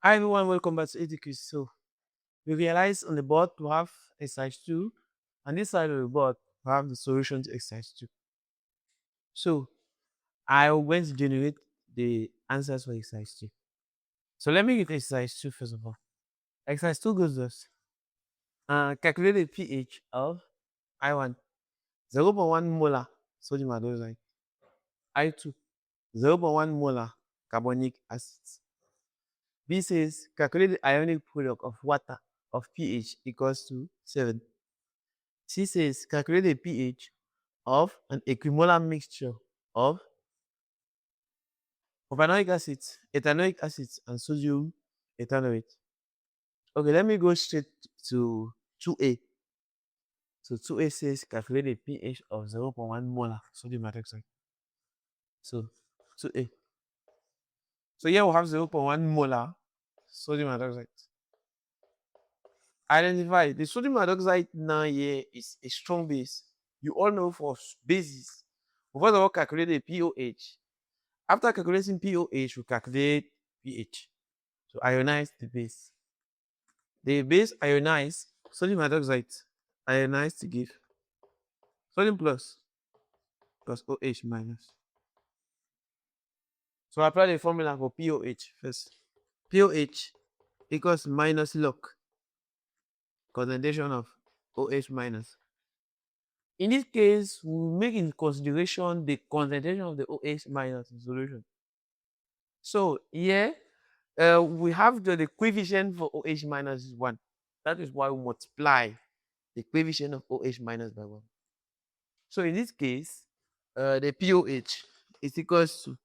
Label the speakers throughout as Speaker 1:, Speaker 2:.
Speaker 1: Hi everyone, welcome back to Educlynk. So we realize on the board we have exercise 2, and this side of the board we have the solution to exercise 2. So I went to generate the answers for exercise 2. So let me get exercise 2 first of all. Exercise 2 goes thus. Calculate the pH of I1 0.1 molar sodium hydroxide, I2 0.1 molar carbonic acid. B says calculate the ionic product of water of pH equals to 7. C says calculate the pH of an equimolar mixture of propanoic acid, ethanoic acid, and sodium ethanoate. Okay, let me go straight to 2A. So 2A says calculate the pH of 0.1 molar sodium hydroxide. So 2A. So here we have 0.1 molar sodium hydroxide. Identify the sodium hydroxide now here is a strong base. You all know for bases. First of all, calculate the pOH. After calculating pOH, we calculate pH. So ionize the base. The base ionize sodium hydroxide. Ionize to give sodium plus OH minus. So apply the formula for pOH first. pOH equals minus log concentration of OH minus. In this case, we make in consideration the concentration of the OH minus in solution. So here, we have the coefficient for OH minus is 1. That is why we multiply the coefficient of OH minus by 1. So in this case, the pOH is equals to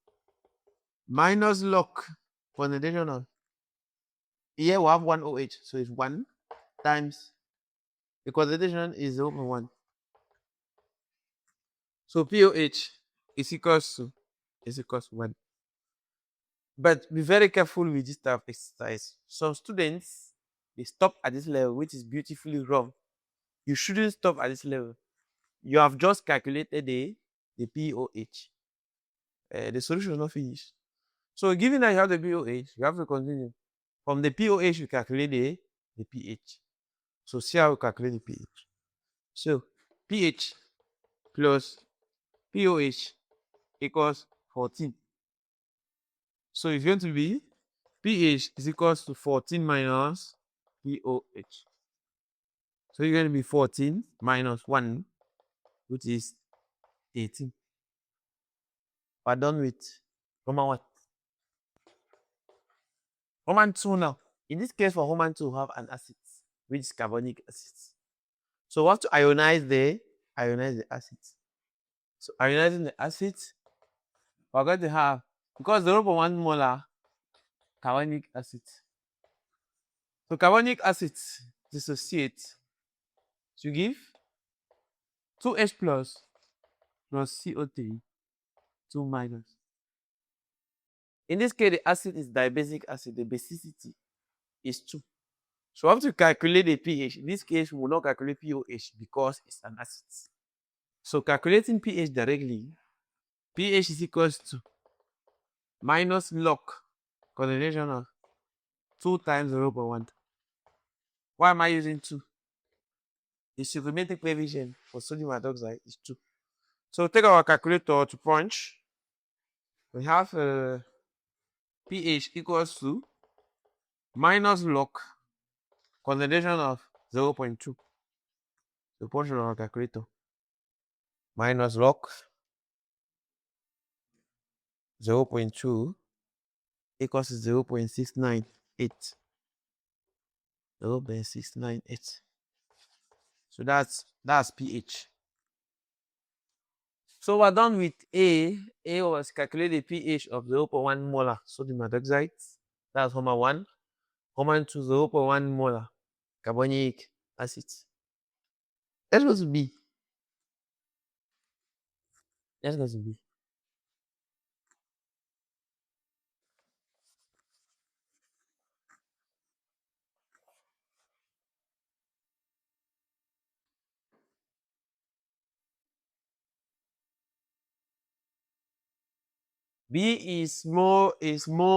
Speaker 1: minus log concentration of, here we have 1 OH, so it's 1 times the concentration is 0.1. So pOH is equals to 1. But be very careful with this type of exercise. Some students, they stop at this level, which is beautifully wrong. You shouldn't stop at this level. You have just calculated the pOH. The solution is not finished. So given that you have the pOH, you have to continue. From the pOH, you calculate the pH. So see how we calculate the pH. So pH plus pOH equals 14. So it's going to be pH is equals to 14 minus pOH. So you're going to be 14 minus 1, which is 18. We're done with Roman what? Roman 2 now. In this case, for Roman 2, we have an acid, which is carbonic acid. So we have to ionize the acid. So ionizing the acid, we're going to have, because 0.1 molar carbonic acid. So carbonic acid dissociate to give 2H plus CO3, 2 minus. In this case, the acid is dibasic acid. The basicity is 2. So we have to calculate the pH. In this case, we will not calculate pOH because it's an acid. So calculating pH directly, pH is equals to minus log concentration of 2 times 0.1. Why am I using 2? The stoichiometric coefficient for sodium hydroxide is 2. So take our calculator to punch. We have pH equals to minus log concentration of 0.2. So punch on our calculator. Minus log 0.2 equals to 0.698. 0.698. So that's pH. So we're done with A. A was calculate the pH of 0.1 molar sodium hydroxide. That's Homer 1. Homer 2, 0.1 molar carbonic acid. Let's go to B. Let's go to B. B is more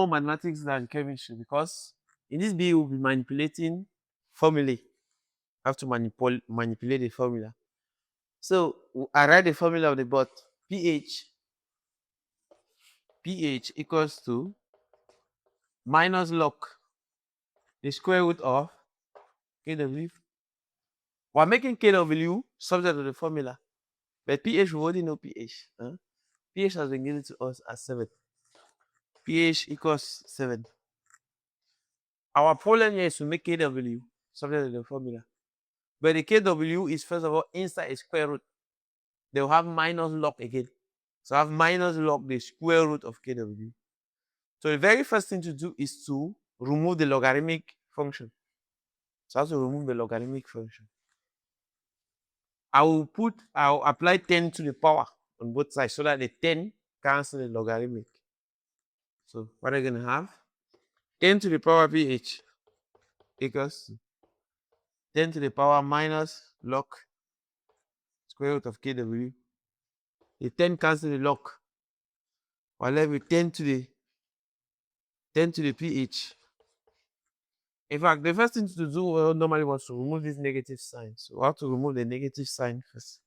Speaker 1: mathematics than chemistry because In this B, we'll be manipulating formulae. Have to manipulate the formula. So I write the formula of the bot. pH equals to minus log the square root of Kw. We're making Kw subject to the formula, but pH, we already know pH. pH has been given to us as 7. pH equals 7. Our problem here is to make Kw subject to the formula. But the Kw is first of all inside a square root. They will have minus log again. So I have minus log the square root of Kw. So the very first thing to do is to remove the logarithmic function. So I have to remove the logarithmic function. I'll apply 10 to the power on both sides so that the 10 cancel the logarithmic. So what are you going to have? 10 to the power pH equals 10 to the power minus log square root of Kw. The 10 cancel the log. We're left with 10 to the pH. In fact, the first thing to do normally was to remove this negative sign. So we have to remove the negative sign first.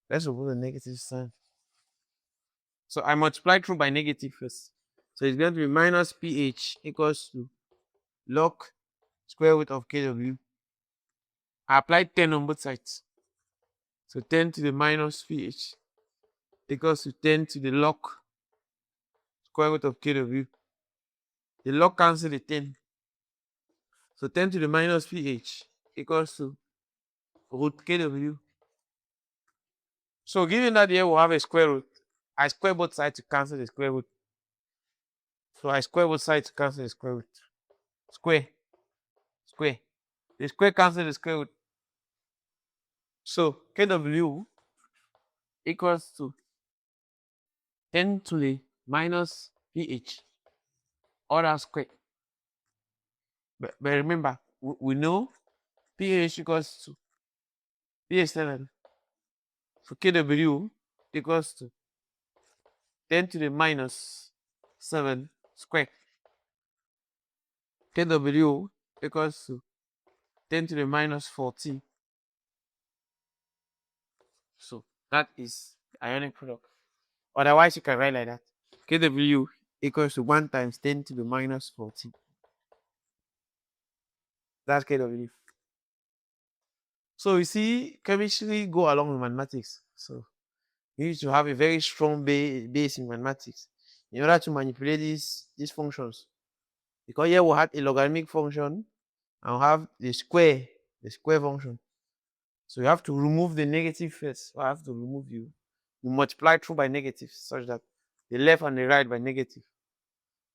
Speaker 1: Let's remove the negative sign. So I multiply through by negative first. So it's going to be minus pH equals to log square root of Kw. I apply 10 on both sides. So 10 to the minus pH equals to 10 to the log square root of Kw. The log cancel the 10. So 10 to the minus pH equals to root Kw. So given that here we'll have a square root, I square both sides to cancel the square root. So I square both sides to cancel the square root. Square. The square cancel the square root. So Kw equals to 10 to the minus pH, all that square. But remember, we know pH equals to pH 7. So Kw equals to 10 to the minus 7 square. Kw equals to 10 to the minus 14. So that is the ionic product. Otherwise, you can write like that. Kw equals to 1 times 10 to the minus 14. That's Kw. So you see, chemistry go along with mathematics. So you need to have a very strong base in mathematics in order to manipulate these functions. Because here we'll have a logarithmic function and we'll have the square function. So you have to remove the negative first. I have to remove you multiply through by negative such that the left and the right by negative.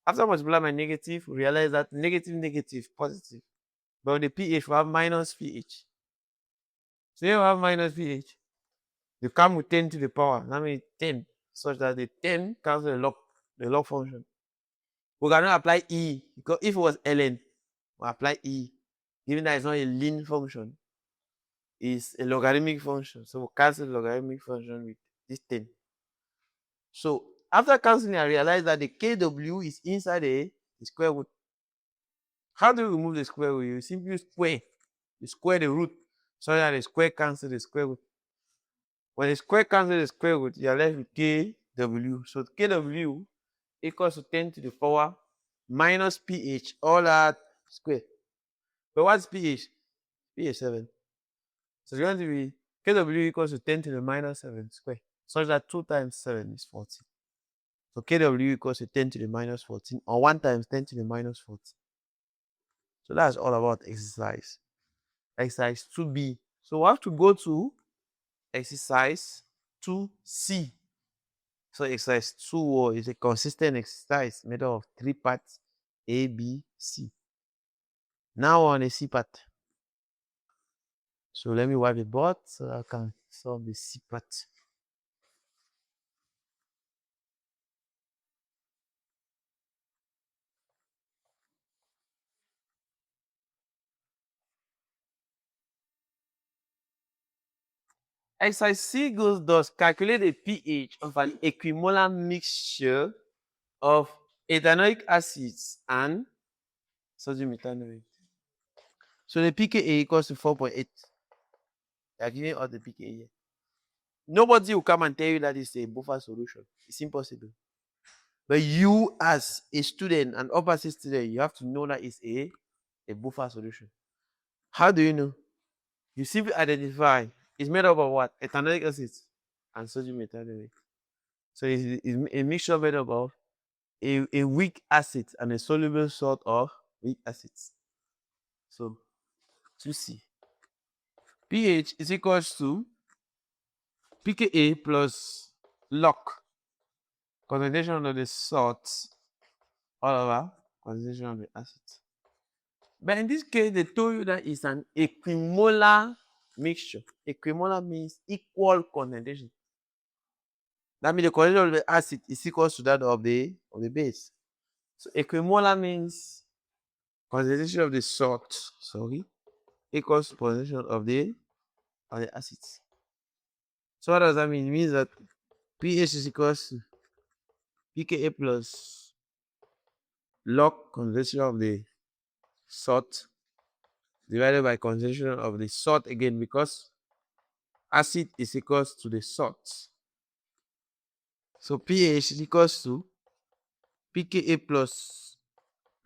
Speaker 1: After multiplying by negative, we realize that negative, positive. But on the pH, we have minus pH. So here we have minus pH. You come with 10 to the power. That means 10, such that the 10 cancels the log function. We cannot apply E, because if it was ln, we apply E. Given that it's not a linear function, it's a logarithmic function. So we cancel the logarithmic function with this 10. So after cancelling, I realized that the Kw is inside the square root. How do you remove the square root? You simply square. You square the root so that the square cancels the square root. When the square cancels the square root, you are left with Kw. So Kw equals to 10 to the power minus pH, all that square. But what's pH? pH 7. So it's going to be Kw equals to 10 to the minus 7 square, such that 2 times 7 is 14. So Kw equals to 10 to the minus 14, or 1 times 10 to the minus 14. So that's all about exercise 2b. So we have to go to exercise 2c. So exercise 2 is a consistent exercise made up of 3 parts, A, B, C. Now on the C part. So let me wipe the board so I can solve the C part. Exercise C goes thus: calculate the pH of an equimolar mixture of ethanoic acids and sodium ethanoate. So the pKa equals to 4.8. They are giving us the pKa here. Nobody will come and tell you that it's a buffer solution. It's impossible. But you, as a student, an opposite student, you have to know that it's a buffer solution. How do you know? You simply identify it's made up of what? Ethanoic acid and sodium ethanoate. So it's a mixture made up of a weak acid and a soluble salt of weak acids. So 2C. pH is equals to pKa plus log concentration of the salt all over concentration of the acid. But in this case, they told you that it's an equimolar mixture. Equimolar means equal concentration. That means the concentration of the acid is equal to that of the base. So equimolar means concentration of the salt, equals to concentration of the acids. So what does that mean? It means that pH is equals to pKa plus log concentration of the salt divided by concentration of the salt again, because acid is equals to the salt. So pH is equals to pKa plus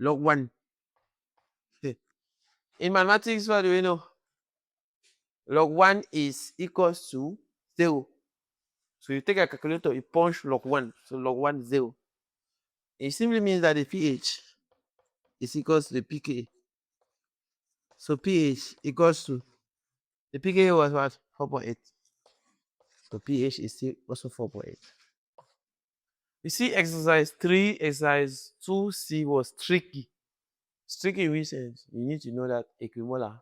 Speaker 1: log 1. In mathematics, what do we know? Log 1 is equals to 0. So you take a calculator, you punch log 1. So log 1 is 0. It simply means that the pH is equals to the pKa. So pH equals to, the pKa was what? 4.8. So pH is still also 4.8. You see, exercise 3, exercise 2C was tricky. It's tricky in which sense? You need to know that equimolar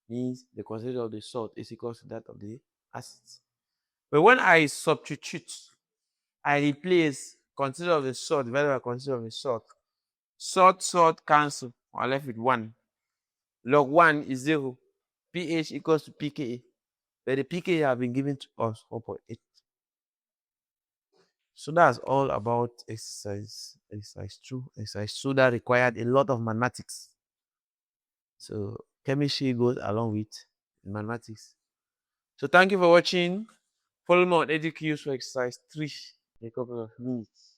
Speaker 1: means the concentration of the salt is equal to that of the acids. But when I substitute, I replace concentration of the salt divided by concentration of the salt. Salt cancel. I'm left with 1. Log 1 is 0. pH equals to pKa. But the pKa have been given to us 4.8. So that's all about exercise 2. Exercise 2 that required a lot of mathematics. So chemistry goes along with mathematics. So thank you for watching. Follow me on Educlynk for exercise 3 in a couple of minutes.